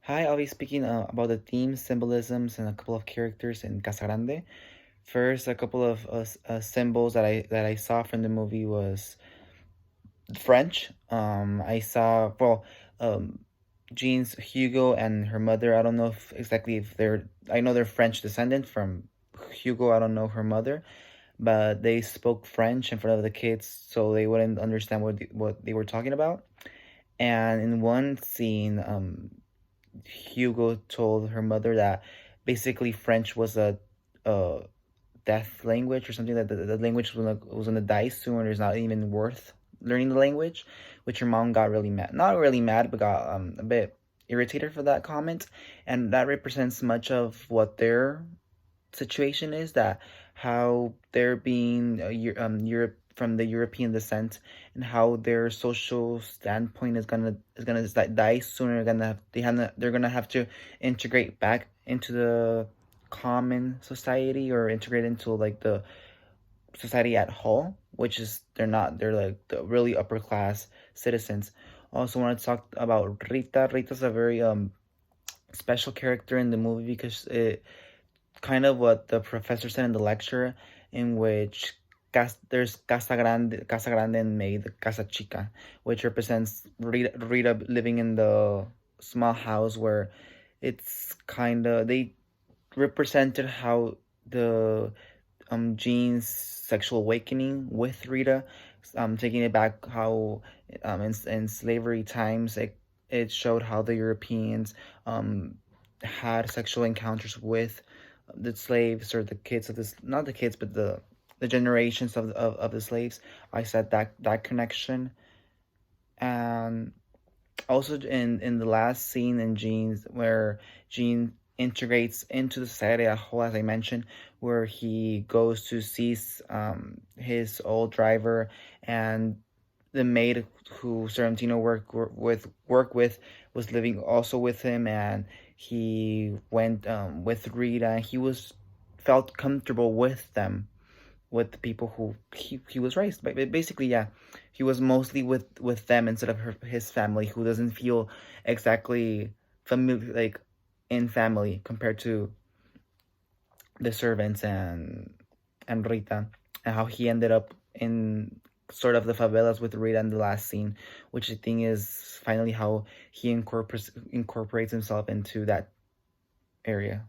Hi, I'll be speaking about the themes, symbolisms, and a couple of characters in Casa Grande. First, a couple of symbols that I saw from the movie was French. I saw um, Jean's Hugo and her mother. I don't know if exactly if they're. I know they're French descendant from Hugo. I don't know her mother, but they spoke French in front of the kids, so they wouldn't understand what they were talking about. And in one scene, Hugo told her mother that basically French was a death language or something, that the language was gonna die soon, or it's not even worth learning the language, which her mom got really mad. Not really mad, but got a bit irritated for that comment, and that represents much of what their situation is, that how they're being Europe from the European descent, and how their social standpoint is gonna die sooner. They're gonna have to integrate back into the common society, or integrate into like the society at whole, which is they're like the really upper class citizens. Also want to talk about Rita. Rita's a very special character in the movie because it kind of what the professor said in the lecture, in which there's Casa Grande and Maid Casa Chica, which represents Rita living in the small house where it's kind of they represented how the Jean's sexual awakening with Rita, taking it back how in slavery times it showed how the Europeans had sexual encounters with the slaves, or the kids of this, not the kids but the generations of the slaves. I said that connection. And also in the last scene in Jean's, where Jean integrates into the society as a whole, as I mentioned, where he goes to see his old driver, and the maid who Sorrentino work with was living also with him, and he went with Rita, and he was felt comfortable with them, with the people who he was raised by. Basically, yeah, he was mostly with them instead of his family, who doesn't feel exactly familiar, like in family, compared to the servants and Rita, and how he ended up in sort of the favelas with Rita in the last scene, which I think is finally how he incorporates himself into that area.